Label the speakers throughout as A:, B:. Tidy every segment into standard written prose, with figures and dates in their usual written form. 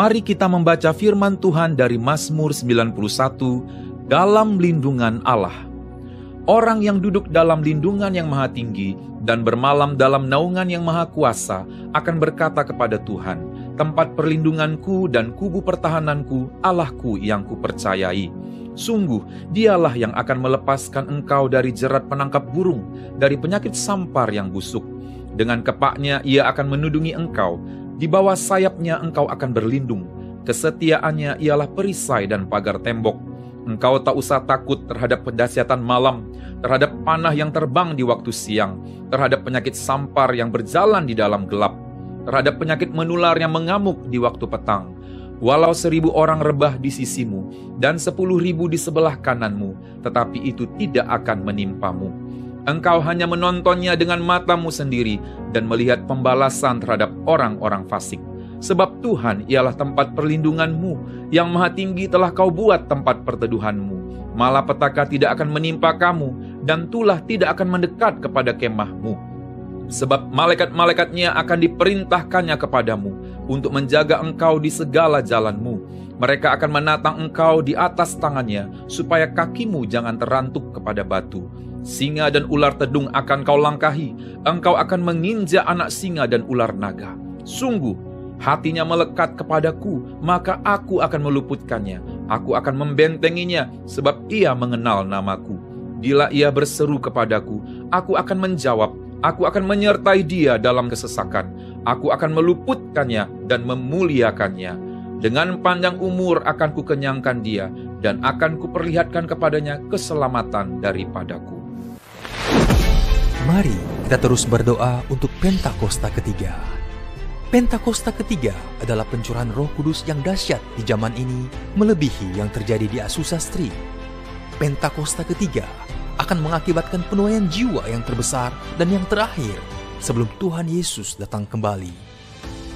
A: Mari kita membaca firman Tuhan dari Mazmur 91 dalam lindungan Allah. Orang yang duduk dalam lindungan yang maha tinggi dan bermalam dalam naungan yang maha kuasa akan berkata kepada Tuhan, tempat perlindunganku dan kubu pertahananku, Allahku yang kupercayai. Sungguh, dialah yang akan melepaskan engkau dari jerat penangkap burung, dari penyakit sampar yang busuk. Dengan kepaknya ia akan menudungi engkau, di bawah sayapnya engkau akan berlindung. Kesetiaannya ialah perisai dan pagar tembok. Engkau tak usah takut terhadap pendahsyatan malam, terhadap panah yang terbang di waktu siang, terhadap penyakit sampar yang berjalan di dalam gelap, terhadap penyakit menular yang mengamuk di waktu petang. Walau 1.000 orang rebah di sisimu dan 10.000 di sebelah kananmu, tetapi itu tidak akan menimpamu. Engkau hanya menontonnya dengan matamu sendiri dan melihat pembalasan terhadap orang-orang fasik. Sebab Tuhan ialah tempat perlindunganmu, yang maha tinggi telah kau buat tempat perteduhanmu. Malapetaka tidak akan menimpa kamu, dan tulah tidak akan mendekat kepada kemahmu. Sebab malaikat-malaikatnya akan diperintahkannya kepadamu, untuk menjaga engkau di segala jalanmu. Mereka akan menatang engkau di atas tangannya, supaya kakimu jangan terantuk kepada batu. Singa dan ular tedung akan kau langkahi, engkau akan menginjak anak singa dan ular naga. Sungguh, hatinya melekat kepadaku, maka aku akan meluputkannya. Aku akan membentenginya, sebab ia mengenal namaku. Bila ia berseru kepadaku, aku akan menjawab. Aku akan menyertai dia dalam kesesakan. Aku akan meluputkannya dan memuliakannya. Dengan panjang umur akan kukenyangkan dia, dan akan kuperlihatkan kepadanya keselamatan daripadaku.
B: Mari kita terus berdoa untuk Pentakosta ketiga. Pentakosta ketiga adalah pencurahan Roh Kudus yang dahsyat di zaman ini, melebihi yang terjadi di Asusastri. Pentakosta ketiga akan mengakibatkan penuaian jiwa yang terbesar dan yang terakhir sebelum Tuhan Yesus datang kembali.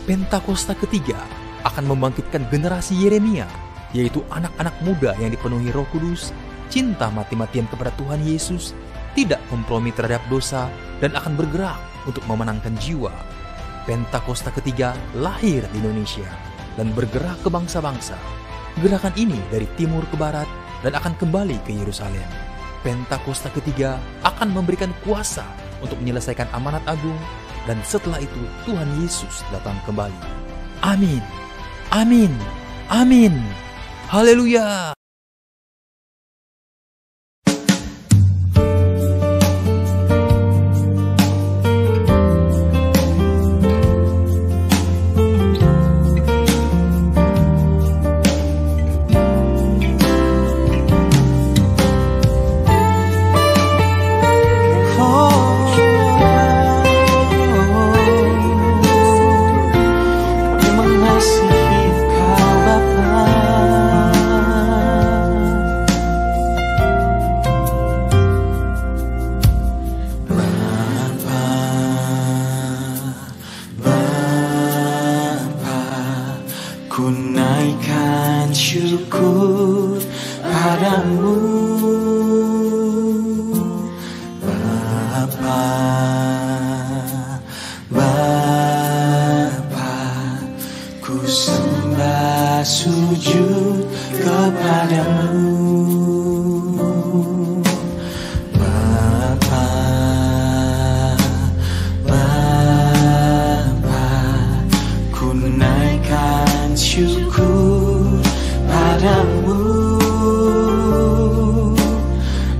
B: Pentakosta ketiga akan membangkitkan generasi Yeremia, yaitu anak-anak muda yang dipenuhi Roh Kudus, cinta mati-matian kepada Tuhan Yesus, tidak kompromi terhadap dosa, dan akan bergerak untuk memenangkan jiwa. Pentakosta ketiga lahir di Indonesia dan bergerak ke bangsa-bangsa. Gerakan ini dari timur ke barat dan akan kembali ke Yerusalem. Pentakosta ketiga akan memberikan kuasa untuk menyelesaikan amanat agung, dan setelah itu Tuhan Yesus datang kembali. Amin. Amin. Amin. Haleluya.
C: Ku naikkan syukur padamu, Bapa, Bapa. Ku sembah sujud kepadamu, Bapa, Bapa. Ku naikkan syukur padamu,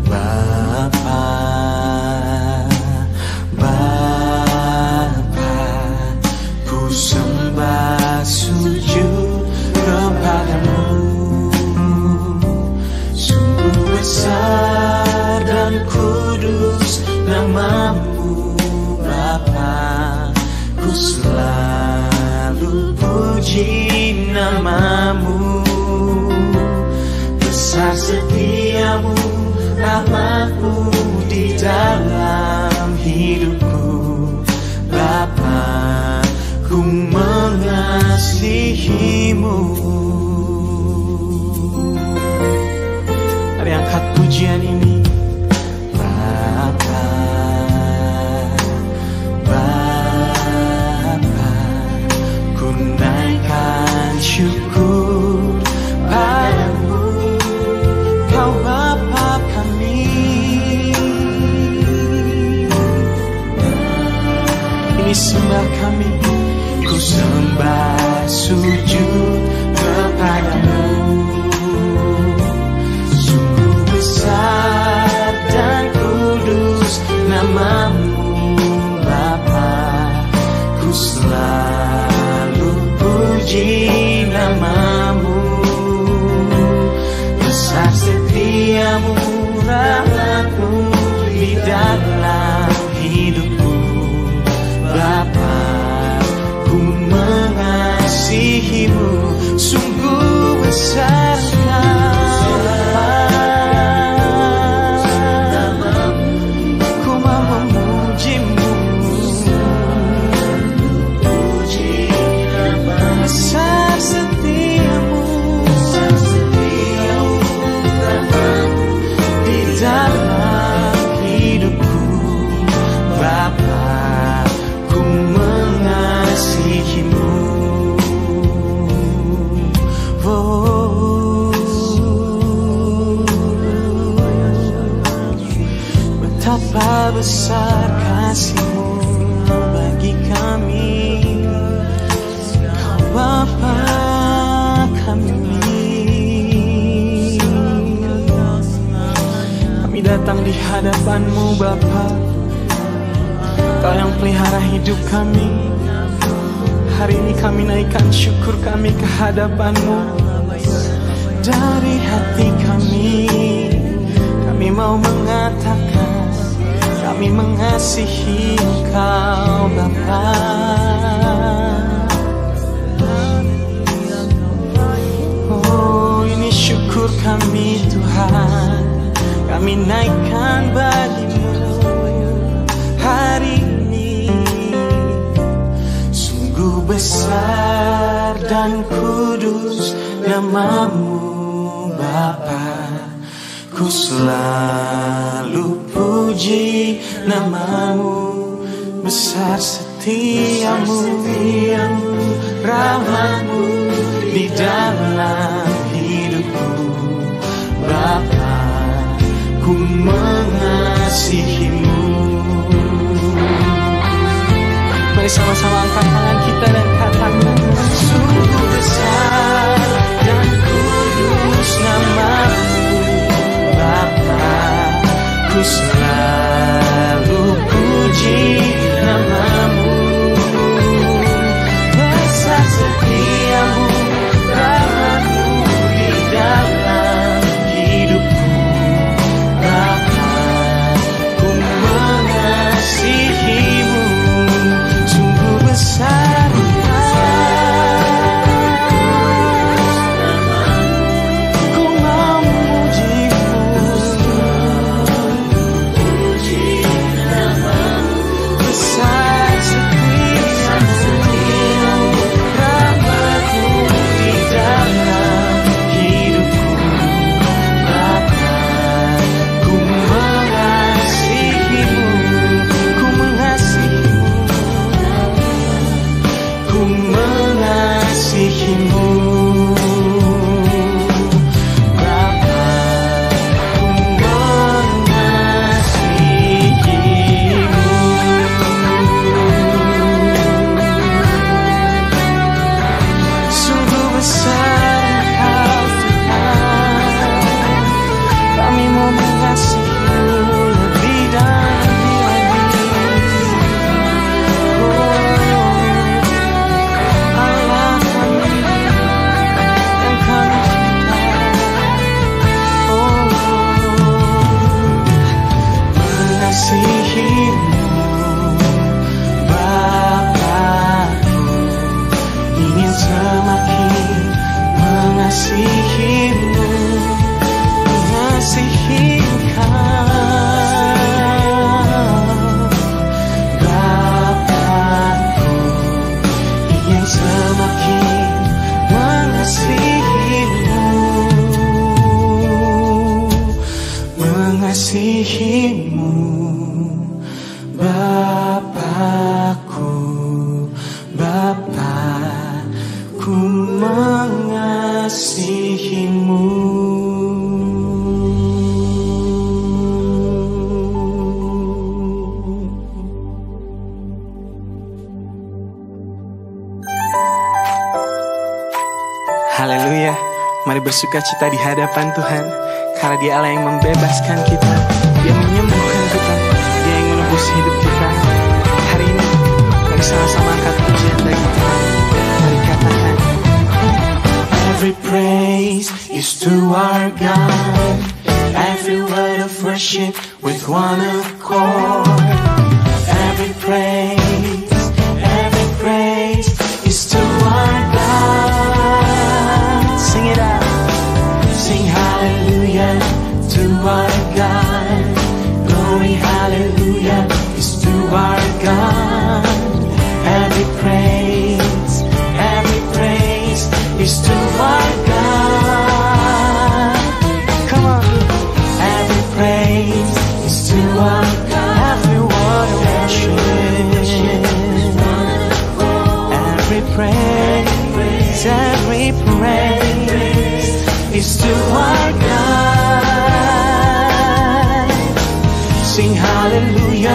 C: Bapa, Bapa. Ku sembah sujud kepadamu. Sungguh besar dan kudus namamu, Bapa. Ku selalu puji namamu. Besar setiamu, rahmatmu di dalam hidupku, Bapa. Ku mengasihimu. Mari angkat pujian ini. Bapa, Bapa. Ku naikkan syukur besar kasih-Mu bagi kami, Kau Bapa kami. Kami datang di hadapan-Mu Bapa, Kau yang pelihara hidup kami. Hari ini kami naikkan syukur kami ke hadapan-Mu. Dari hati kami, kami mau mengatakan kami mengasihi Engkau Bapa. Oh, ini syukur kami Tuhan, kami naikkan bagi-Mu hari ini. Sungguh besar dan kudus nama-Mu Bapa, ku selalu puji nama-Mu. Besar setiamu, rahmat-Mu di dalam hidupku Bapa, ku mengasihi-Mu. Mari sama-sama angkat tangan kita dan katakan, sungguh besar dan kudus nama-Mu Bapa, ku selalu puji nama-Mu. Besar setiamu, rahmat-Mu di dalam hidupku Bapa, ku mengasihi-Mu. Sungguh besar mengasihi-Mu Bapakku, Bapa, ku mengasihi-Mu. Haleluya, mari bersukacita di hadapan Tuhan, karena Dia Allah yang membebaskan kita, Dia menyembuhkan kita, Dia yang menebus hidup kita. Hari ini, mari sama-sama angkat pujian bagi Tuhan. Mari katakan, every praise is to our God, every word of worship with one accord. Every praise is to our God. Sing it out. Sing hallelujah to our God. Glory hallelujah is to our God. Every praise is to our God. Come on. Every praise is to our God. Every word of worship. Every praise is to our God. Sing hallelujah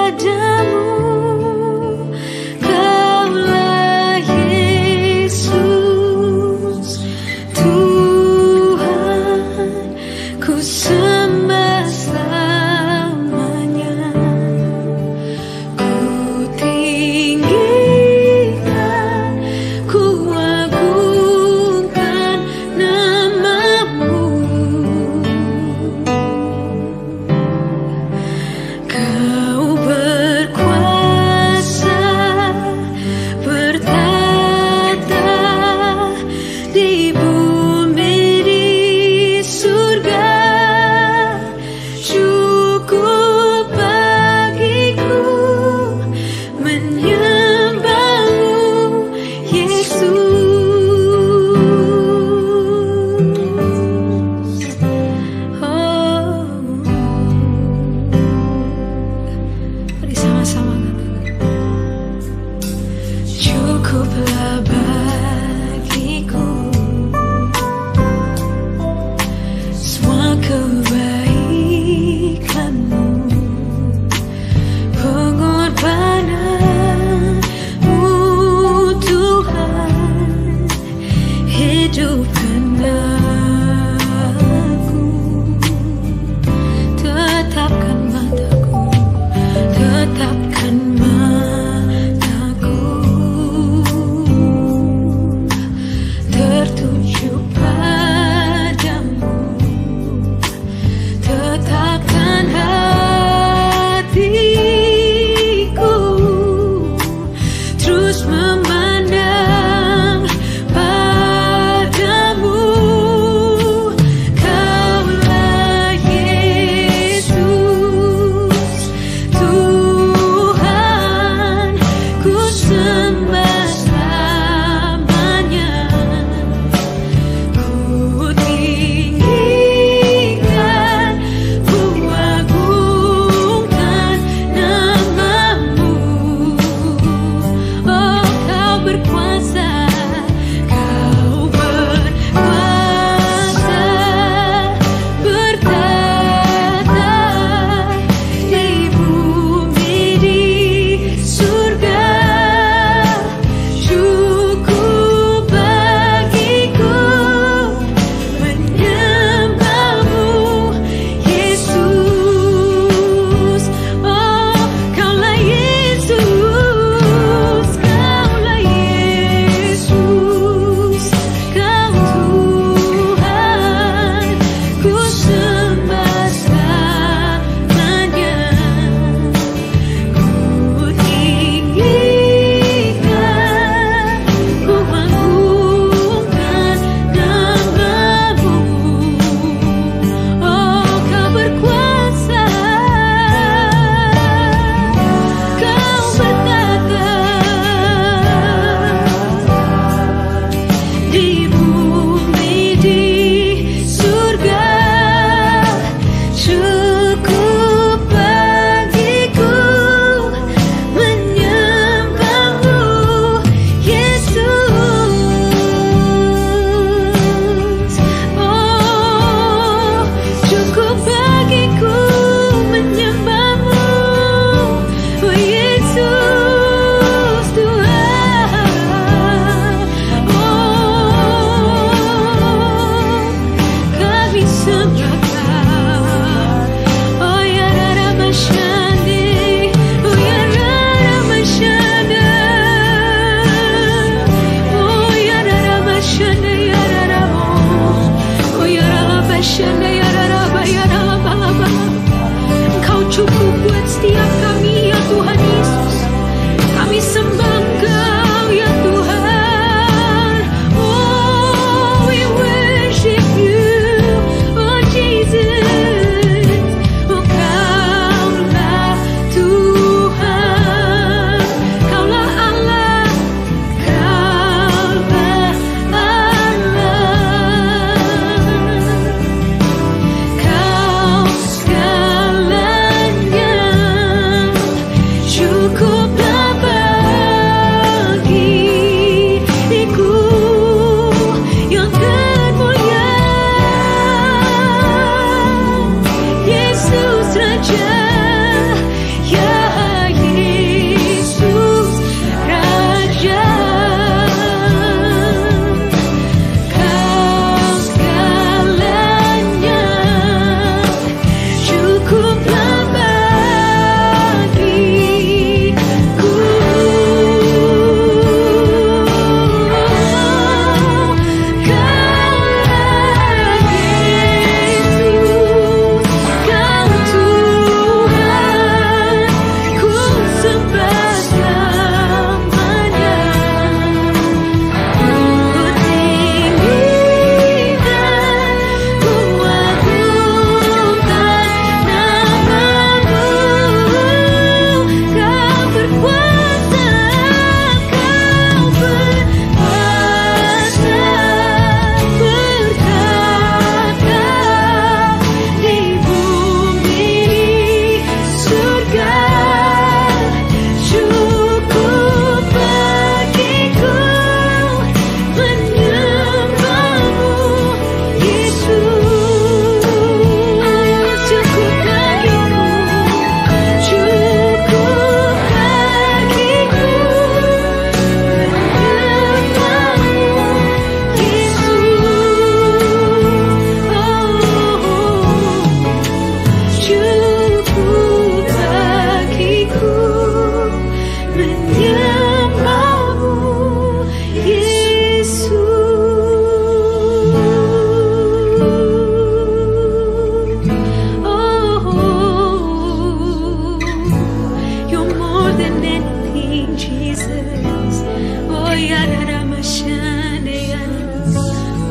D: anything, Jesus. Oh, Yararamashanayana.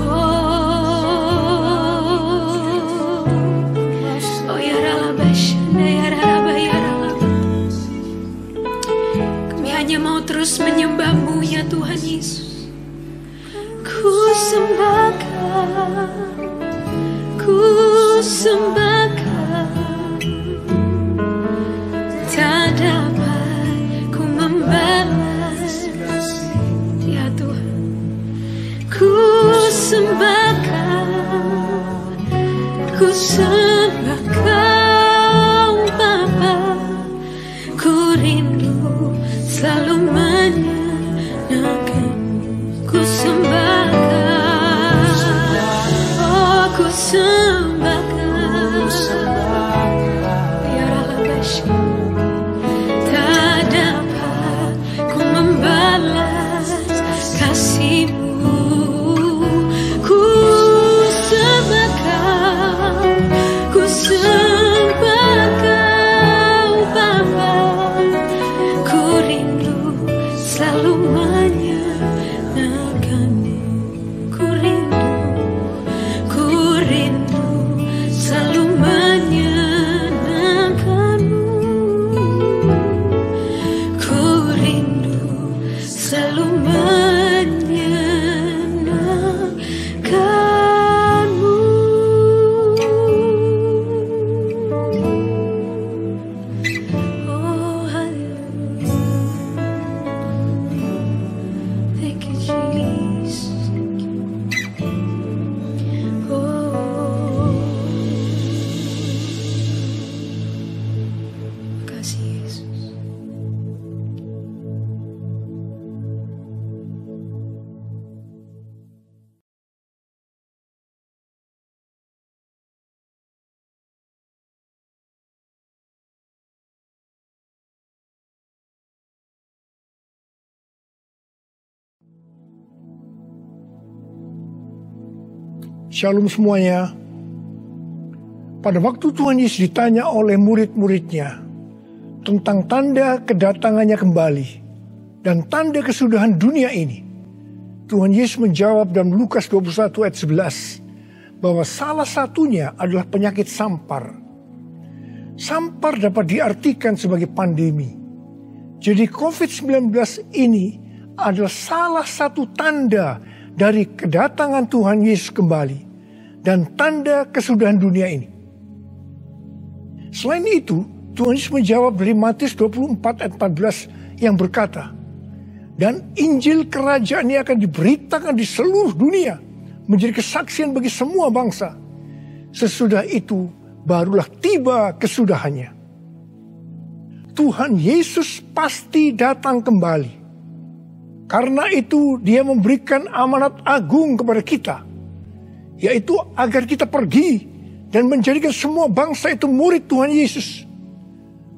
D: Oh, Yaralabashanayaralaba, Yaralaba. Kami hanya mau terus menyembah-Mu ya Tuhan Yesus. Ku sembahkan, ku sembahkan, tak dapat ku membalas ya Tuhan. Ku sembahkan, ku sembahkan Bapa. Ku rindu selalu menyenangkan. Ku sembahkan, oh ku sembahkan, ya Rabasya. Tak dapat ku membalas kasih-Mu. Ku sembahkan, ku sembahkan Bapa. Ku rindu selalu menyenangkan.
E: Shalom semuanya. Pada waktu Tuhan Yesus ditanya oleh murid-muridnya tentang tanda kedatangannya kembali dan tanda kesudahan dunia ini, Tuhan Yesus menjawab dalam Lukas 21 ayat 11 bahwa salah satunya adalah penyakit sampar. Sampar dapat diartikan sebagai pandemi. Jadi COVID-19 ini adalah salah satu tanda dari kedatangan Tuhan Yesus kembali dan tanda kesudahan dunia ini. Selain itu, Tuhan Yesus menjawab dari Matius 24 ayat 14 yang berkata, dan Injil kerajaan ini akan diberitakan di seluruh dunia menjadi kesaksian bagi semua bangsa. Sesudah itu barulah tiba kesudahannya. Tuhan Yesus pasti datang kembali. Karena itu dia memberikan amanat agung kepada kita, yaitu agar kita pergi dan menjadikan semua bangsa itu murid Tuhan Yesus.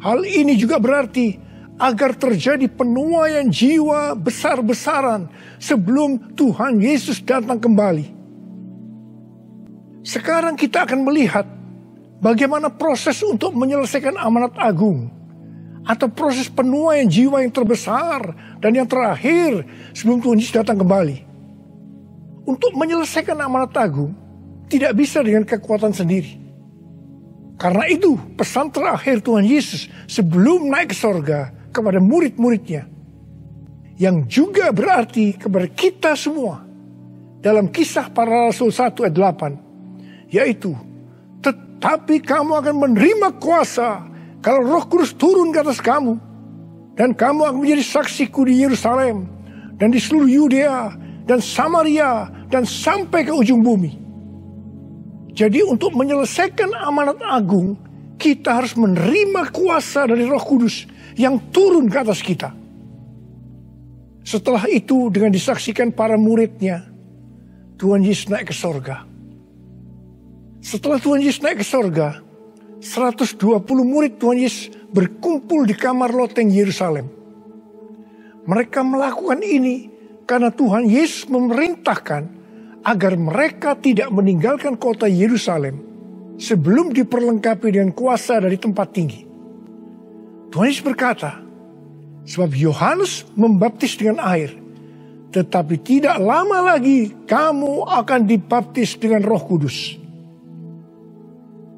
E: Hal ini juga berarti agar terjadi penuaian jiwa besar-besaran sebelum Tuhan Yesus datang kembali. Sekarang kita akan melihat bagaimana proses untuk menyelesaikan amanat agung, atau proses penuaian jiwa yang terbesar dan yang terakhir sebelum Tuhan Yesus datang kembali. Untuk menyelesaikan amanat agung tidak bisa dengan kekuatan sendiri. Karena itu pesan terakhir Tuhan Yesus sebelum naik ke sorga kepada murid-muridnya, yang juga berarti kepada kita semua dalam Kisah Para Rasul 1 ayat 8, yaitu tetapi kamu akan menerima kuasa kalau Roh Kudus turun ke atas kamu, dan kamu akan menjadi saksiku di Yerusalem, dan di seluruh Yudea, dan Samaria, dan sampai ke ujung bumi. Jadi untuk menyelesaikan amanat agung, kita harus menerima kuasa dari Roh Kudus yang turun ke atas kita. Setelah itu dengan disaksikan para muridnya, Tuhan Yesus naik ke sorga. Setelah Tuhan Yesus naik ke sorga, 120 murid Tuhan Yesus berkumpul di kamar loteng Yerusalem. Mereka melakukan ini karena Tuhan Yesus memerintahkan agar mereka tidak meninggalkan kota Yerusalem sebelum diperlengkapi dengan kuasa dari tempat tinggi. Tuhan Yesus berkata, Sebab Yohanes membaptis dengan air, tetapi tidak lama lagi kamu akan dibaptis dengan Roh Kudus.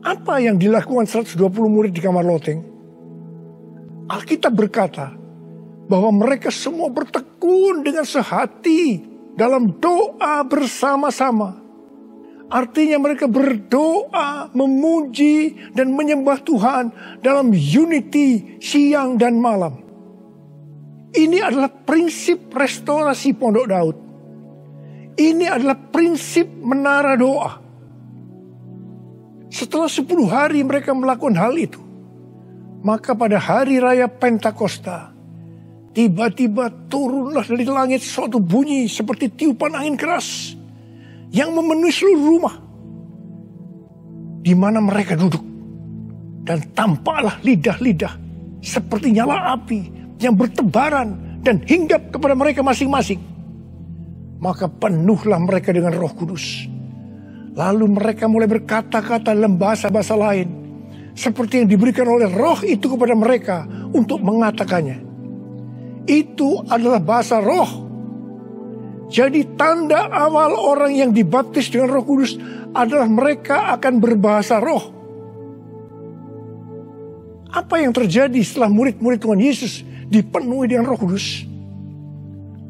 E: Apa yang dilakukan 120 murid di kamar loteng? Alkitab berkata bahwa mereka semua bertekun dengan sehati dalam doa bersama-sama. Artinya mereka berdoa, memuji dan menyembah Tuhan dalam unity siang dan malam. Ini adalah prinsip restorasi Pondok Daud. Ini adalah prinsip menara doa. Setelah 10 hari mereka melakukan hal itu, maka pada hari raya Pentakosta, tiba-tiba turunlah dari langit suatu bunyi seperti tiupan angin keras yang memenuhi seluruh rumah di mana mereka duduk. Dan tampaklah lidah-lidah seperti nyala api yang bertebaran dan hinggap kepada mereka masing-masing. Maka penuhlah mereka dengan Roh Kudus. Lalu mereka mulai berkata-kata dalam bahasa-bahasa lain, seperti yang diberikan oleh Roh itu kepada mereka untuk mengatakannya. Itu adalah bahasa Roh. Jadi tanda awal orang yang dibaptis dengan Roh Kudus adalah mereka akan berbahasa Roh. Apa yang terjadi setelah murid-murid Tuhan Yesus dipenuhi dengan Roh Kudus?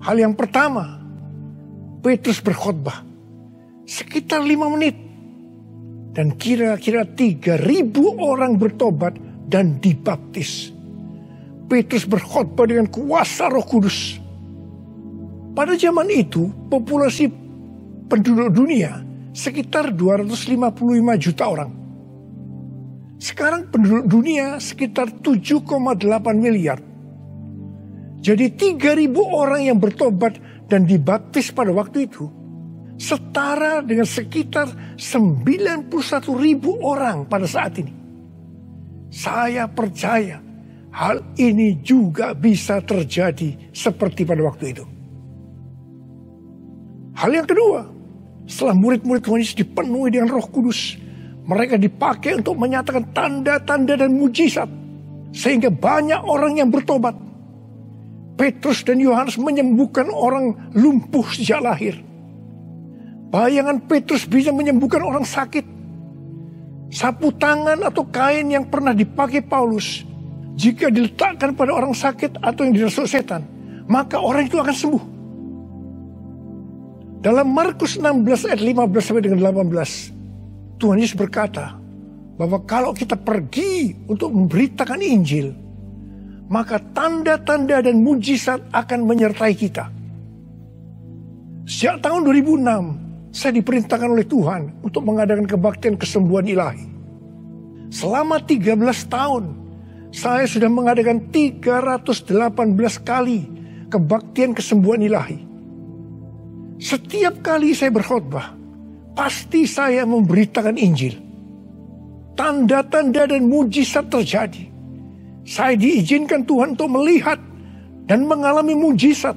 E: Hal yang pertama, Petrus berkhotbah sekitar 5 menit. Dan kira-kira 3.000 orang bertobat dan dibaptis. Petrus berkhotbah dengan kuasa Roh Kudus. Pada zaman itu, populasi penduduk dunia sekitar 255 juta orang. Sekarang penduduk dunia sekitar 7,8 miliar. Jadi 3.000 orang yang bertobat dan dibaptis pada waktu itu setara dengan sekitar 91.000 orang pada saat ini. Saya percaya hal ini juga bisa terjadi seperti pada waktu itu. Hal yang kedua, setelah murid-murid Tuhan Yesus dipenuhi dengan Roh Kudus, mereka dipakai untuk menyatakan tanda-tanda dan mujizat, sehingga banyak orang yang bertobat. Petrus dan Yohanes menyembuhkan orang lumpuh sejak lahir. Bayangan Petrus bisa menyembuhkan orang sakit. Sapu tangan atau kain yang pernah dipakai Paulus, jika diletakkan pada orang sakit atau yang dirasuk setan, maka orang itu akan sembuh. Dalam Markus 16 ayat 15 sampai dengan 18, Tuhan Yesus berkata bahwa kalau kita pergi untuk memberitakan Injil, maka tanda-tanda dan mujizat akan menyertai kita. Sejak tahun 2006, saya diperintahkan oleh Tuhan untuk mengadakan kebaktian kesembuhan ilahi. Selama 13 tahun, saya sudah mengadakan 318 kali kebaktian kesembuhan ilahi. Setiap kali saya berkhotbah, pasti saya memberitakan Injil. Tanda-tanda dan mujizat terjadi. Saya diizinkan Tuhan untuk melihat dan mengalami mujizat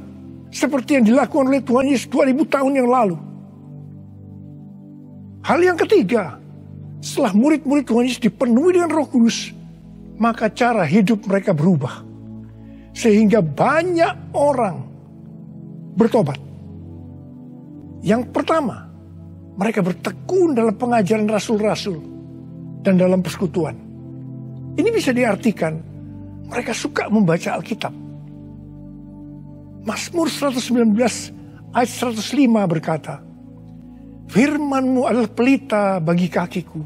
E: seperti yang dilakukan oleh Tuhan Yesus 2000 tahun yang lalu. Hal yang ketiga, setelah murid-murid Tuhan Yesus dipenuhi dengan Roh Kudus, maka cara hidup mereka berubah. Sehingga banyak orang bertobat. Yang pertama, mereka bertekun dalam pengajaran rasul-rasul dan dalam persekutuan. Ini bisa diartikan mereka suka membaca Alkitab. Mazmur 119 ayat 105 berkata, Firman-Mu adalah pelita bagi kakiku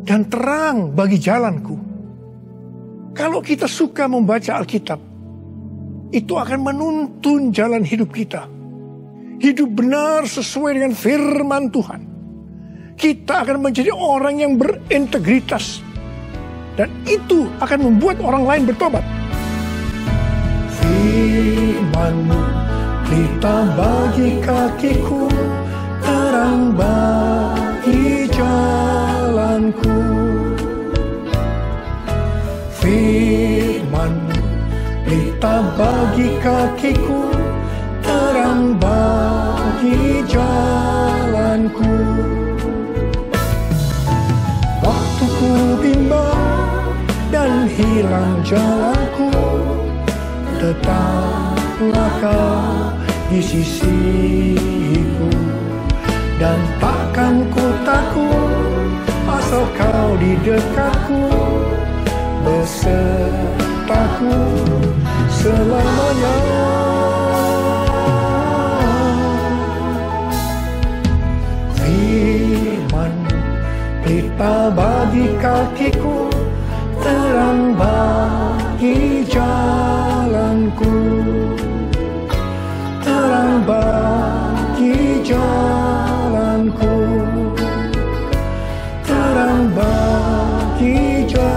E: dan terang bagi jalanku. Kalau kita suka membaca Alkitab, itu akan menuntun jalan hidup kita. Hidup benar sesuai dengan firman Tuhan. Kita akan menjadi orang yang berintegritas. Dan itu akan membuat orang lain bertobat. Firman-Mu pelita bagi kakiku, terang bagi jalanku. Firman-Mu pelita bagi kakiku, terang bagi jalanku. Waktu ku bimbang dan hilang jalanku, di sisiku, dan takkan ku takut asal kau di dekatku, besertaku selamanya. Firman pelita bagi kakiku, terang bagi jalanku, terang bagi jalanku, terang bagi jalanku.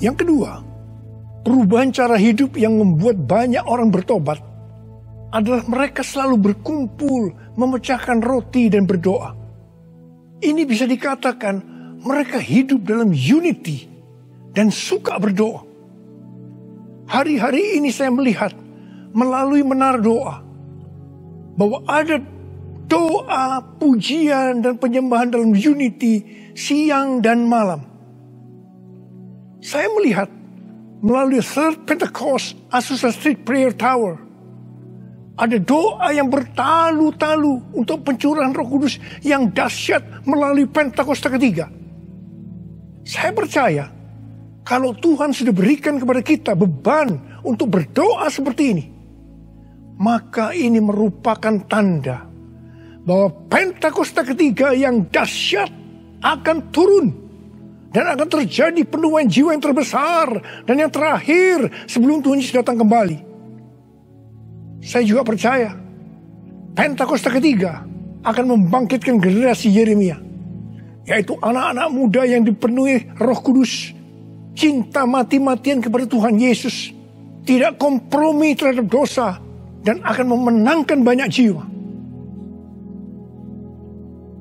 E: Yang kedua, perubahan cara hidup yang membuat banyak orang bertobat adalah mereka selalu berkumpul, memecahkan roti dan berdoa. Ini bisa dikatakan mereka hidup dalam unity dan suka berdoa. Hari-hari ini saya melihat melalui menara doa bahwa ada doa, pujian dan penyembahan dalam unity siang dan malam. Saya melihat melalui Third Pentecost Azusa Street Prayer Tower ada doa yang bertalu-talu untuk pencurahan Roh Kudus yang dahsyat melalui Pentakosta ketiga. Saya percaya kalau Tuhan sudah berikan kepada kita beban untuk berdoa seperti ini, maka ini merupakan tanda bahwa Pentakosta ketiga yang dahsyat akan turun dan akan terjadi penuaian jiwa yang terbesar dan yang terakhir sebelum Tuhan Yesus datang kembali. Saya juga percaya Pentakosta ketiga akan membangkitkan generasi Yeremia, yaitu anak-anak muda yang dipenuhi Roh Kudus, cinta mati-matian kepada Tuhan Yesus, tidak kompromi terhadap dosa, dan akan memenangkan banyak jiwa.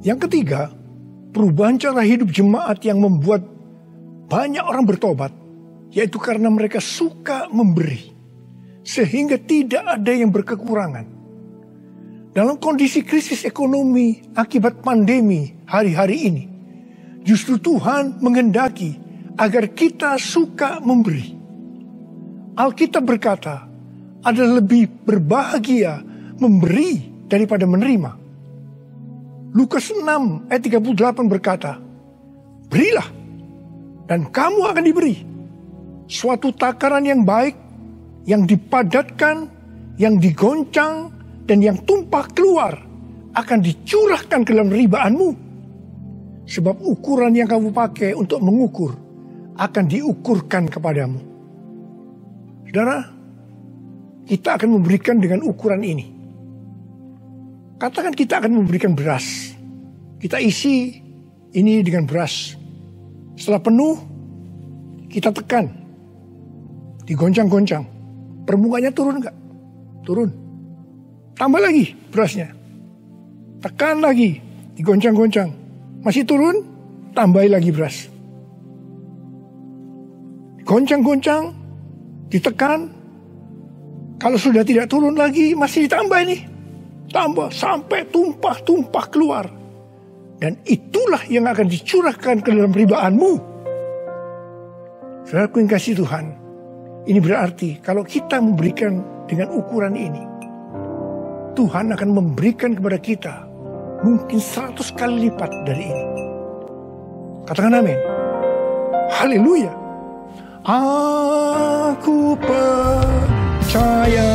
E: Yang ketiga, perubahan cara hidup jemaat yang membuat banyak orang bertobat, yaitu karena mereka suka memberi, sehingga tidak ada yang berkekurangan. Dalam kondisi krisis ekonomi akibat pandemi hari-hari ini, justru Tuhan menghendaki agar kita suka memberi. Alkitab berkata, ada lebih berbahagia memberi daripada menerima. Lukas 6 ayat 38 berkata, berilah dan kamu akan diberi. Suatu takaran yang baik, yang dipadatkan, yang digoncang, dan yang tumpah keluar akan dicurahkan ke dalam ribaanmu. Sebab ukuran yang kamu pakai untuk mengukur akan diukurkan kepadamu. Saudara, kita akan memberikan dengan ukuran ini. Katakan kita akan memberikan beras. Kita isi ini dengan beras. Setelah penuh, kita tekan. Digoncang-goncang. Permukaannya turun enggak? Turun. Tambah lagi berasnya. Tekan lagi. Digoncang-goncang. Masih turun, tambahi lagi beras. Goncang-goncang, ditekan. Kalau sudah tidak turun lagi, masih ditambah ini. Tambah sampai tumpah-tumpah keluar. Dan itulah yang akan dicurahkan ke dalam ribaanmu. Saudaraku yang kasih Tuhan, ini berarti kalau kita memberikan dengan ukuran ini, Tuhan akan memberikan kepada kita mungkin 100 kali lipat dari ini. Katakan amin. Haleluya. Aku percaya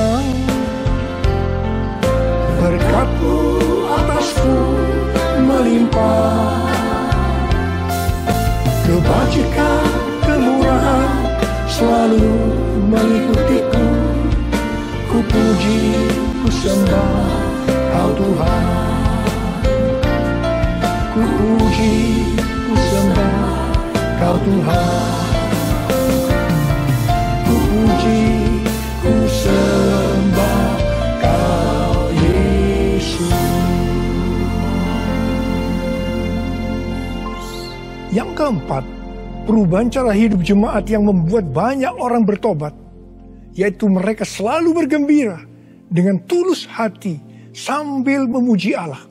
E: berkat-Mu atasku melimpah, kebajikan, kemurahan selalu mengikutiku. Ku puji, ku sembah Kau Tuhan. Ku puji, ku sembah Kau Tuhan. Ku puji, ku sembah Kau Yesus. Yang keempat, perubahan cara hidup jemaat yang membuat banyak orang bertobat, yaitu mereka selalu bergembira dengan tulus hati sambil memuji Allah.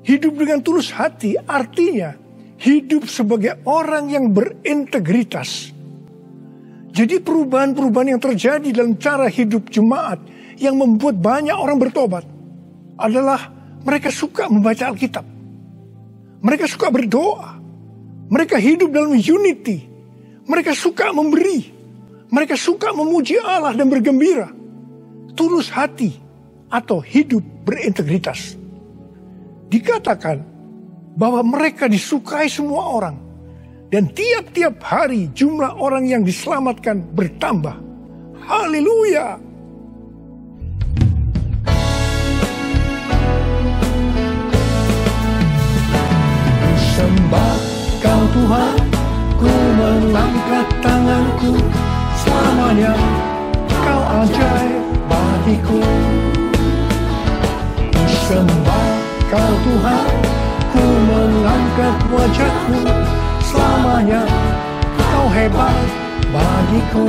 E: Hidup dengan tulus hati artinya hidup sebagai orang yang berintegritas. Jadi perubahan-perubahan yang terjadi dalam cara hidup jemaat yang membuat banyak orang bertobat adalah mereka suka membaca Alkitab. Mereka suka berdoa. Mereka hidup dalam unity. Mereka suka memberi. Mereka suka memuji Allah dan bergembira. Tulus hati atau hidup berintegritas. Dikatakan bahwa mereka disukai semua orang. Dan tiap-tiap hari jumlah orang yang diselamatkan bertambah. Haleluya! Sembah Kau Tuhan, ku mengangkat tanganku. Selamanya Kau ajaib bagiku. Ku sembah Kau Tuhan, ku mengangkat wajahku. Selamanya Kau hebat bagiku.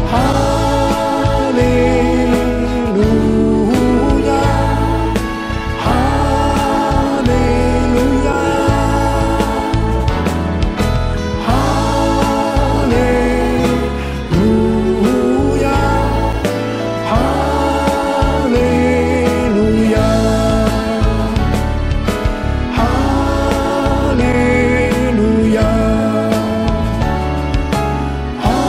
E: Haleluya, haleluya, haleluya, haleluya.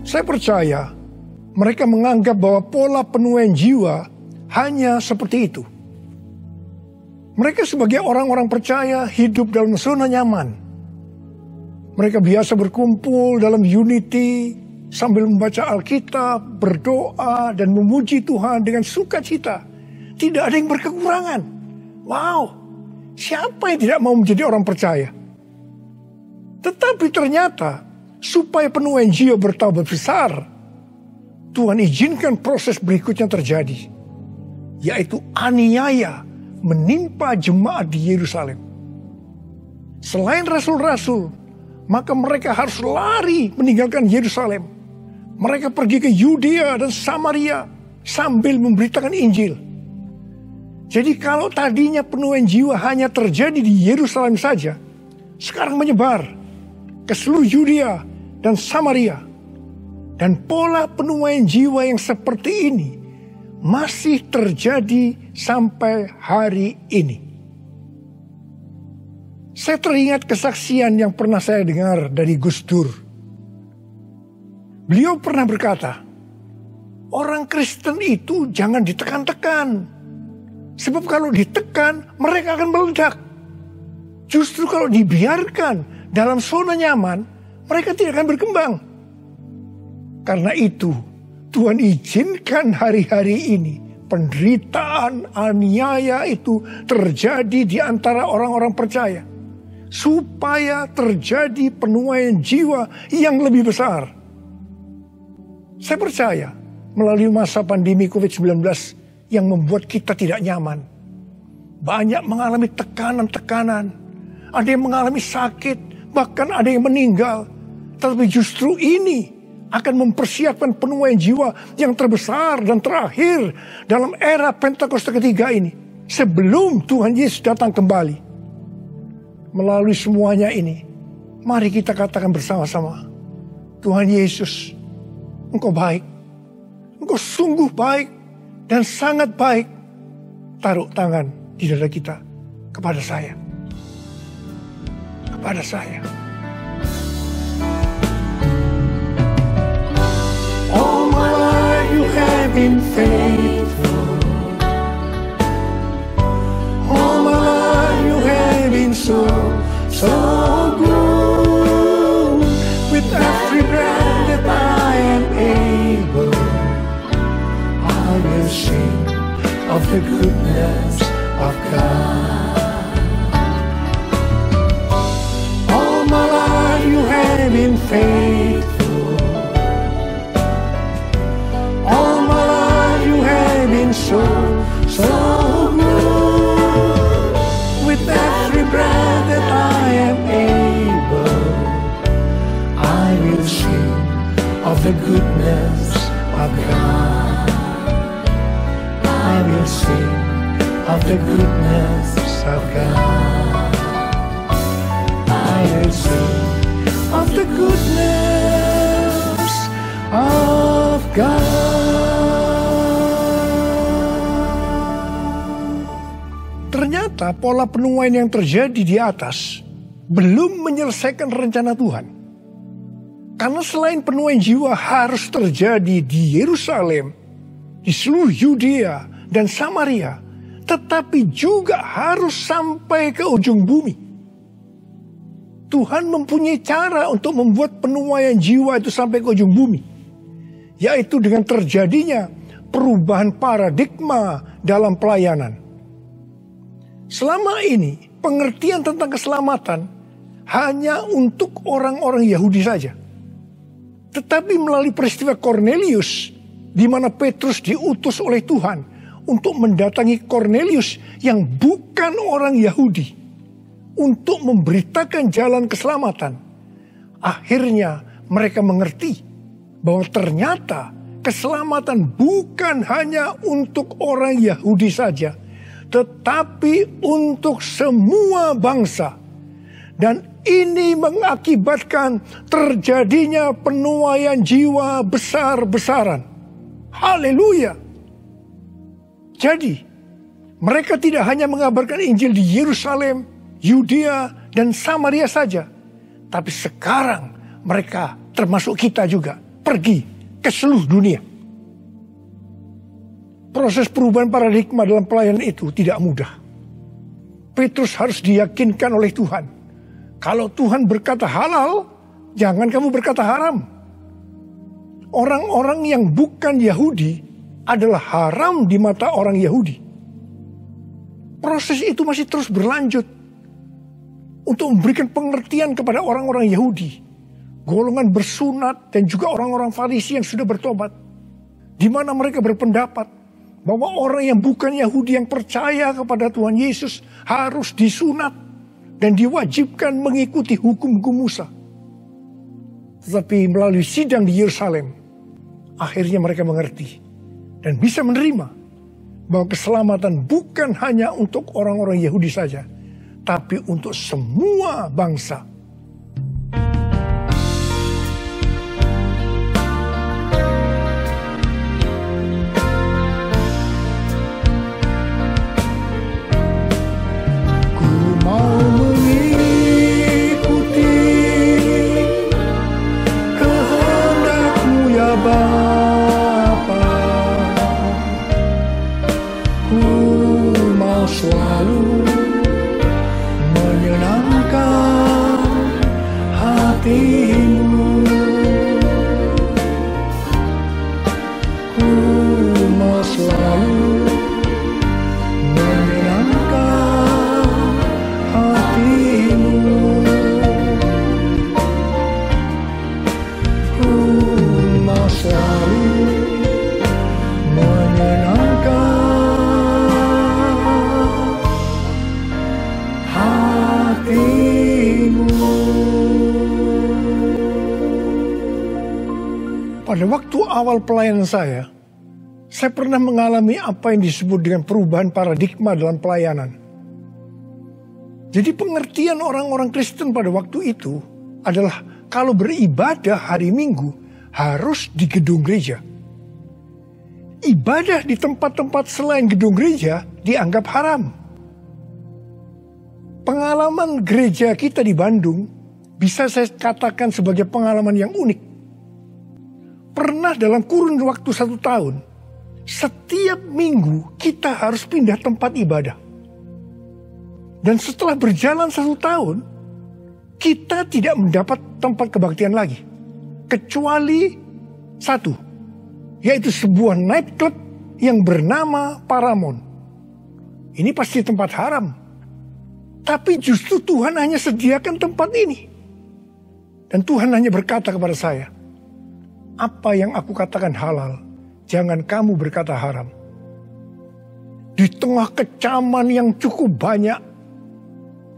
E: Saya percaya mereka menganggap bahwa pola penuaian jiwa hanya seperti itu. Mereka sebagai orang-orang percaya hidup dalam zona nyaman. Mereka biasa berkumpul dalam unity sambil membaca Alkitab, berdoa dan memuji Tuhan dengan sukacita. Tidak ada yang berkekurangan. Wow, siapa yang tidak mau menjadi orang percaya? Tetapi ternyata supaya penuaian jiwa bertambah besar, Tuhan izinkan proses berikutnya terjadi, yaitu aniaya menimpa jemaat di Yerusalem. Selain rasul-rasul, maka mereka harus lari meninggalkan Yerusalem. Mereka pergi ke Yudea dan Samaria sambil memberitakan Injil. Jadi kalau tadinya penuaian jiwa hanya terjadi di Yerusalem saja, sekarang menyebar ke seluruh Yudea dan Samaria. Dan pola penuaian jiwa yang seperti ini masih terjadi sampai hari ini. Saya teringat kesaksian yang pernah saya dengar dari Gus Dur. Beliau pernah berkata, orang Kristen itu jangan ditekan-tekan. Sebab kalau ditekan, mereka akan meledak. Justru kalau dibiarkan dalam zona nyaman, mereka tidak akan berkembang. Karena itu, Tuhan izinkan hari-hari ini penderitaan, aniaya itu terjadi di antara orang-orang percaya. Supaya terjadi penuaian jiwa yang lebih besar. Saya percaya melalui masa pandemi COVID-19 yang membuat kita tidak nyaman. Banyak mengalami tekanan-tekanan. Ada yang mengalami sakit, bahkan ada yang meninggal. Tetapi justru ini akan mempersiapkan penuaian jiwa yang terbesar dan terakhir dalam era Pentakosta ketiga ini. Sebelum Tuhan Yesus datang kembali. Melalui semuanya ini, mari kita katakan bersama-sama, Tuhan Yesus, Engkau baik. Engkau sungguh baik dan sangat baik. Taruh tangan di dada kita kepada saya. Kepada saya. All my life you have been faithful. All my life you have been so good. With every breath that I am able, I will sing of the goodness of God. All my life you have been faithful. All my life you have been so good. With every breath that I am able, I will sing the goodness of God. I will sing of the goodness of God. I will sing of the goodness of God. Ternyata pola penuaian yang terjadi di atas belum menyelesaikan rencana Tuhan. Karena selain penuaian jiwa harus terjadi di Yerusalem, di seluruh Yudea dan Samaria, tetapi juga harus sampai ke ujung bumi. Tuhan mempunyai cara untuk membuat penuaian jiwa itu sampai ke ujung bumi, yaitu dengan terjadinya perubahan paradigma dalam pelayanan. Selama ini, pengertian tentang keselamatan hanya untuk orang-orang Yahudi saja. Tetapi melalui peristiwa Kornelius, di mana Petrus diutus oleh Tuhan untuk mendatangi Kornelius yang bukan orang Yahudi, untuk memberitakan jalan keselamatan, akhirnya mereka mengerti bahwa ternyata keselamatan bukan hanya untuk orang Yahudi saja, tetapi untuk semua bangsa. Dan ini mengakibatkan terjadinya penuaian jiwa besar-besaran. Haleluya. Jadi, mereka tidak hanya mengabarkan Injil di Yerusalem, Yudea, dan Samaria saja. Tapi sekarang mereka, termasuk kita juga, pergi ke seluruh dunia. Proses perubahan paradigma dalam pelayanan itu tidak mudah. Petrus harus diyakinkan oleh Tuhan. Kalau Tuhan berkata halal, jangan kamu berkata haram. Orang-orang yang bukan Yahudi adalah haram di mata orang Yahudi. Proses itu masih terus berlanjut untuk memberikan pengertian kepada orang-orang Yahudi, golongan bersunat dan juga orang-orang Farisi yang sudah bertobat, di mana mereka berpendapat bahwa orang yang bukan Yahudi yang percaya kepada Tuhan Yesus harus disunat dan diwajibkan mengikuti hukum-hukum Musa. Tetapi melalui sidang di Yerusalem, akhirnya mereka mengerti dan bisa menerima bahwa keselamatan bukan hanya untuk orang-orang Yahudi saja, tapi untuk semua bangsa. Selalu menyenangkan hatimu. Ku mau selalu menyenangkan hatimu. Ku mau selalu menyenangkan pada waktu awal pelayanan saya pernah mengalami apa yang disebut dengan perubahan paradigma dalam pelayanan. Jadi pengertian orang-orang Kristen pada waktu itu adalah kalau beribadah hari Minggu harus di gedung gereja. Ibadah di tempat-tempat selain gedung gereja dianggap haram. Pengalaman gereja kita di Bandung bisa saya katakan sebagai pengalaman yang unik. Pernah dalam kurun waktu 1 tahun, setiap minggu kita harus pindah tempat ibadah. Dan setelah berjalan 1 tahun, kita tidak mendapat tempat kebaktian lagi. Kecuali satu, yaitu sebuah nightclub yang bernama Paramount. Ini pasti tempat haram. Tapi justru Tuhan hanya sediakan tempat ini. Dan Tuhan hanya berkata kepada saya, apa yang aku katakan halal, jangan kamu berkata haram. Di tengah kecaman yang cukup banyak,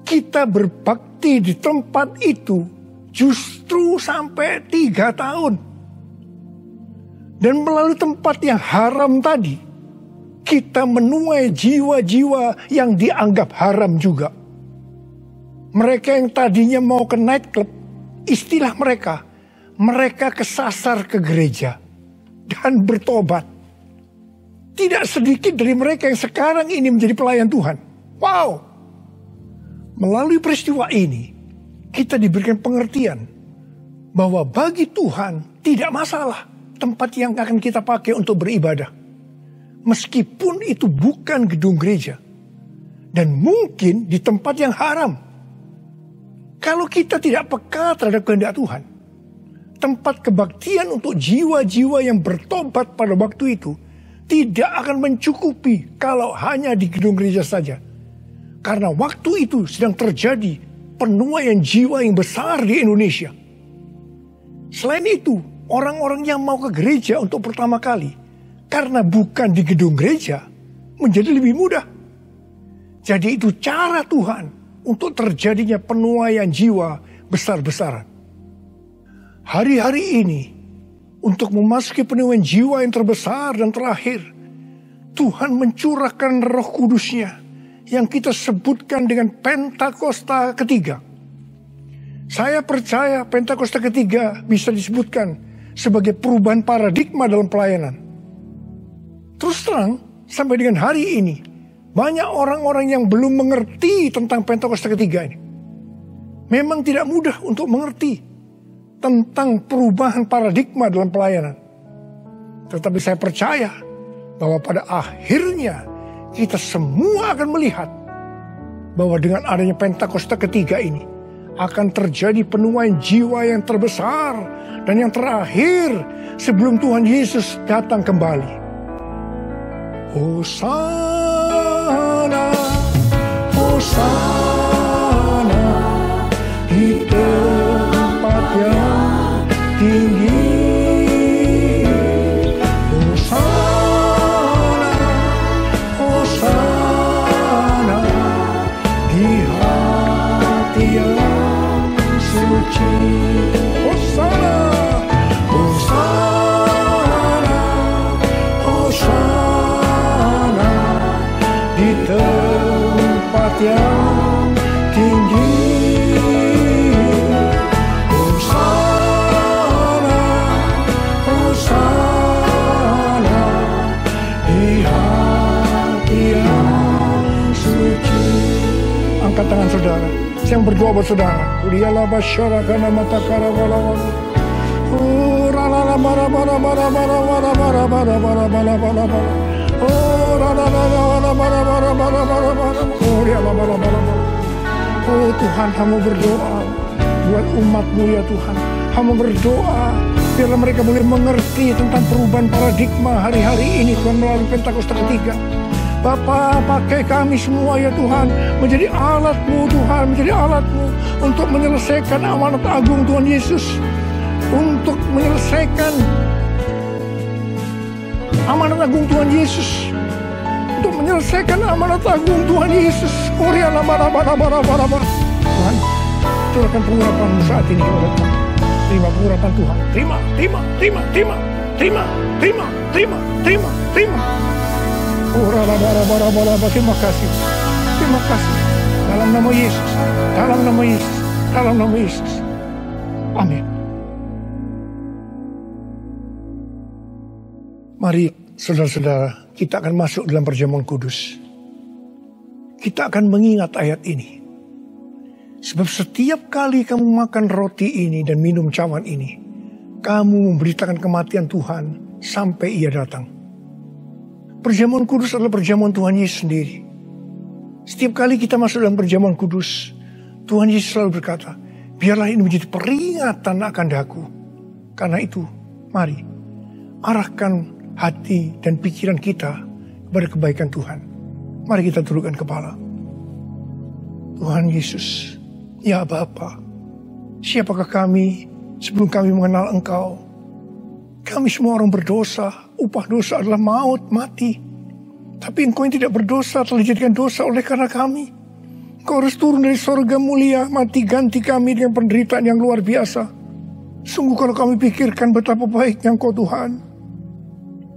E: kita berbakti di tempat itu justru sampai 3 tahun. Dan melalui tempat yang haram tadi, kita menuai jiwa-jiwa yang dianggap haram juga. Mereka yang tadinya mau ke nightclub, istilah mereka kesasar ke gereja dan bertobat. Tidak sedikit dari mereka yang sekarang ini menjadi pelayan Tuhan. Wow! Melalui peristiwa ini, kita diberikan pengertian bahwa bagi Tuhan tidak masalah tempat yang akan kita pakai untuk beribadah. Meskipun itu bukan gedung gereja. Dan mungkin di tempat yang haram. Kalau kita tidak peka terhadap kehendak Tuhan, tempat kebaktian untuk jiwa-jiwa yang bertobat pada waktu itu tidak akan mencukupi kalau hanya di gedung gereja saja. Karena waktu itu sedang terjadi penuaian jiwa yang besar di Indonesia. Selain itu, orang-orang yang mau ke gereja untuk pertama kali, karena bukan di gedung gereja, menjadi lebih mudah. Jadi itu cara Tuhan untuk terjadinya penuaian jiwa besar-besaran. Hari-hari ini, untuk memasuki penuaian jiwa yang terbesar dan terakhir, Tuhan mencurahkan Roh Kudus-Nya yang kita sebutkan dengan Pentakosta ketiga. Saya percaya Pentakosta ketiga bisa disebutkan sebagai perubahan paradigma dalam pelayanan. Terus terang, sampai dengan hari ini, banyak orang-orang yang belum mengerti tentang Pentakosta ketiga ini. Memang tidak mudah untuk mengerti tentang perubahan paradigma dalam pelayanan. Tetapi saya percaya bahwa pada akhirnya kita semua akan melihat bahwa dengan adanya Pentakosta ketiga ini akan terjadi penuaian jiwa yang terbesar dan yang terakhir sebelum Tuhan Yesus datang kembali. Hosana, Hosana di tempat yang tinggi. Yang tinggi, Hosana, Hosana di hati yang suci. Angkat tangan saudara, saya berdoa buat saudara. Udialah basyara kana mata karawala. Rala bara bara bara bara bara bara bara bara bara bara bara. Oh Tuhan, hamba berdoa buat umat-Mu ya Tuhan. Hamba berdoa biarlah mereka boleh mengerti tentang perubahan paradigma hari-hari ini Tuhan melalui Pentakosta ketiga. Bapa, pakai kami semua ya Tuhan menjadi alat-Mu Tuhan, menjadi alat-Mu untuk menyelesaikan amanat agung Tuhan Yesus, untuk menyelesaikan amanat agung Tuhan Yesus, untuk menyelesaikan amanat agung Tuhan Yesus. Tuhan, curahkan pengurapan-Mu saat ini kepada kami. Terima pengurapan Tuhan. Terima. Terima kasih. Terima kasih. Dalam nama Yesus. Dalam nama Yesus. Dalam nama Yesus. Amin. Mari saudara-saudara, kita akan masuk dalam perjamuan kudus. Kita akan mengingat ayat ini. Sebab setiap kali kamu makan roti ini dan minum cawan ini, kamu memberitakan kematian Tuhan sampai Ia datang. Perjamuan kudus adalah perjamuan Tuhan Yesus sendiri. Setiap kali kita masuk dalam perjamuan kudus, Tuhan Yesus selalu berkata, biarlah ini menjadi peringatan akan daku. Karena itu, mari arahkan hati dan pikiran kita kepada kebaikan Tuhan. Mari kita tundukkan kepala. Tuhan Yesus, ya Bapa, siapakah kami sebelum kami mengenal Engkau? Kami semua orang berdosa, upah dosa adalah maut, mati. Tapi Engkau yang tidak berdosa telah dijadikan dosa oleh karena kami. Engkau harus turun dari sorga mulia, mati ganti kami dengan penderitaan yang luar biasa. Sungguh kalau kami pikirkan betapa baiknya Engkau Tuhan,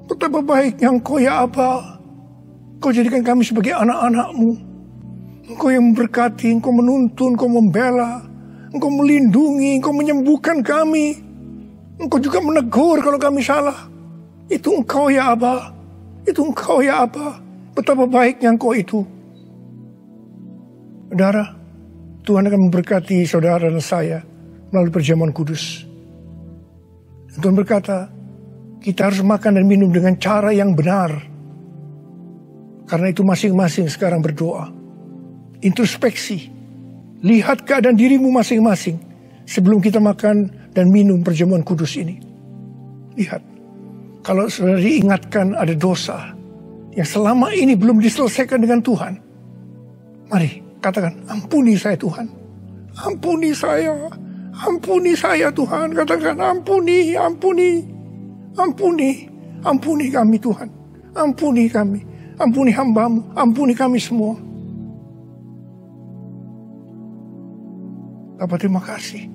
E: Betapa baiknya Engkau ya Aba. Engkau jadikan kami sebagai anak-anak-Mu. Engkau yang memberkati, Engkau menuntun, Engkau membela, Engkau melindungi, Engkau menyembuhkan kami. Engkau juga menegur kalau kami salah. Itu Engkau ya Aba. Itu Engkau ya Aba. Betapa baiknya Engkau itu. Saudara, Tuhan akan memberkati saudara dan saya melalui perjamuan kudus. Dan Tuhan berkata, kita harus makan dan minum dengan cara yang benar. Karena itu masing-masing sekarang berdoa. Introspeksi. Lihat keadaan dirimu masing-masing sebelum kita makan dan minum perjamuan kudus ini. Lihat. Kalau saudara diingatkan ada dosa yang selama ini belum diselesaikan dengan Tuhan. Mari katakan, ampuni saya Tuhan. Ampuni saya. Ampuni saya Tuhan. Katakan, ampuni, ampuni. Ampuni. Ampuni kami Tuhan. Ampuni kami. Ampuni hamba-Mu. Ampuni kami semua. Bapak, terima kasih.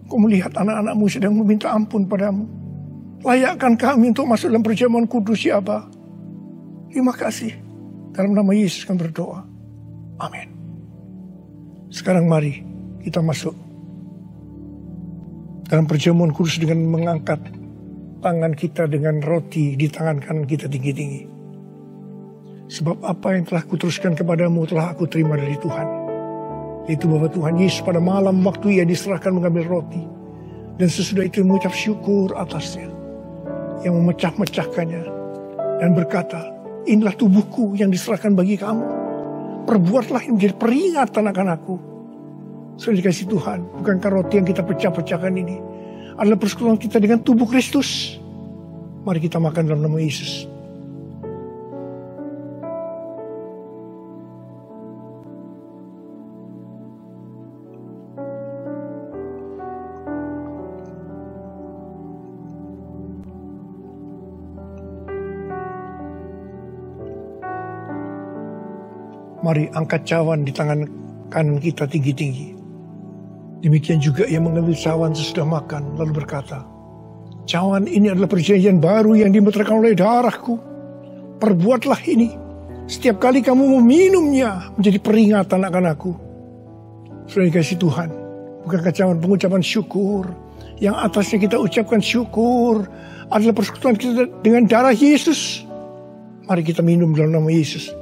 E: Kau melihat anak-anak-Mu sedang meminta ampun padamu. Layakkan kami untuk masuk dalam perjamuan kudus ya Aba. Terima kasih. Dalam nama Yesus kami berdoa. Amin. Sekarang mari kita masuk dalam perjamuan kudus dengan mengangkat tangan kita dengan roti di tangan kanan kita tinggi-tinggi. Sebab apa yang telah kuteruskan kepadamu telah aku terima dari Tuhan. Itu bahwa Tuhan Yesus pada malam waktu ia diserahkan mengambil roti. Dan sesudah itu mengucap syukur atasnya. Yang memecah-mecahkannya. Dan berkata, inilah tubuhku yang diserahkan bagi kamu. Perbuatlah yang menjadi peringatan akan aku. Sudah dikasih Tuhan. Bukankah roti yang kita pecah-pecahkan ini adalah persekutuan kita dengan tubuh Kristus. Mari kita makan dalam nama Yesus. Mari angkat cawan di tangan kanan kita tinggi-tinggi. Demikian juga ia mengambil cawan sesudah makan lalu berkata, cawan ini adalah perjanjian baru yang dimeterkan oleh darahku. Perbuatlah ini setiap kali kamu meminumnya menjadi peringatan akan aku. Sudah dikasih Tuhan. Bukankah cawan pengucapan syukur yang atasnya kita ucapkan syukur adalah persekutuan kita dengan darah Yesus. Mari kita minum dalam nama Yesus.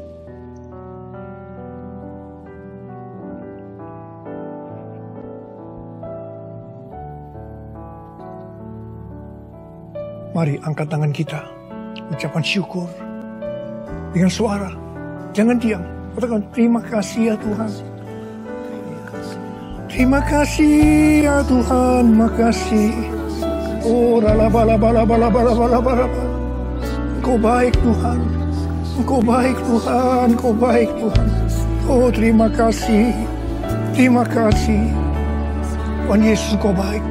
E: Mari angkat tangan kita, ucapan syukur dengan suara, jangan diam. Katakan, terima kasih ya Tuhan. Terima kasih ya Tuhan, makasih. Oh, ralabalabalabalabalabalabalabalabala. Engkau baik Tuhan, Engkau baik Tuhan, Engkau baik Tuhan. Oh, terima kasih, terima kasih. Tuhan Yesus, Engkau baik,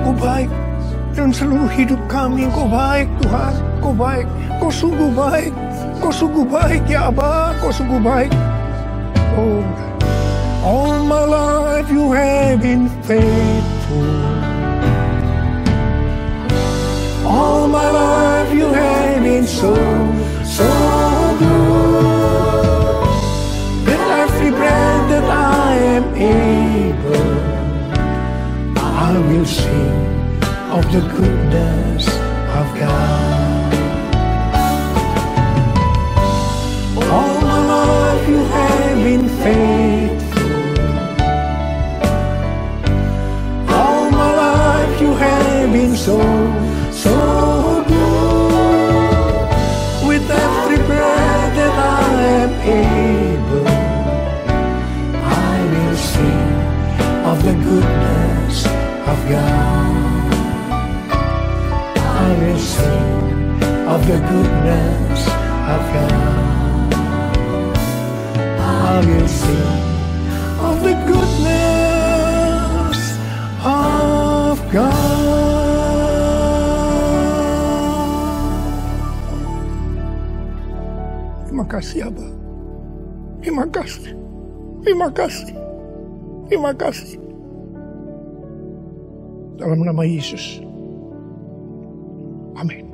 E: Engkau baik. Dalam seluruh hidup kami, Engkau baik Tuhan, Engkau baik, Engkau sungguh baik, Engkau sungguh baik ya Aba, Engkau sungguh baik. Oh, all my life you have been faithful. All my life you have been so good. With every breath that I am able, I will sing of the goodness of God. All my life you have been faithful. All my life you have been so good. With every breath that I am able, I will sing of the goodness of God. I will sing of the goodness of God. I will sing of the goodness of God. Terima kasih Abah. Terima kasih. Terima kasih. Terima kasih. Dalam nama Yesus. Amin.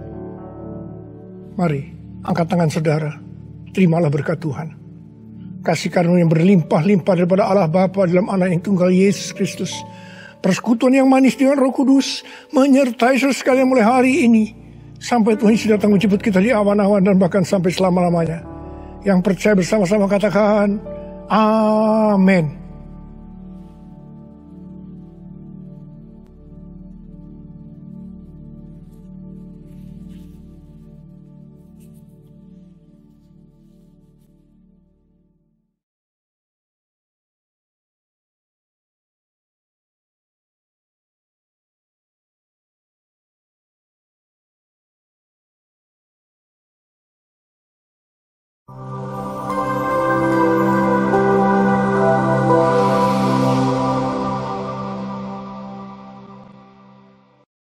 E: Mari, angkat tangan saudara. Terimalah berkat Tuhan. Kasih karunia yang berlimpah-limpah daripada Allah Bapa dalam Anak yang tunggal Yesus Kristus. Persekutuan yang manis dengan Roh Kudus menyertai saudara sekalian mulai hari ini. Sampai Tuhan Yesus datang menjemput kita di awan-awan dan bahkan sampai selama-lamanya. Yang percaya bersama-sama katakan, Amin.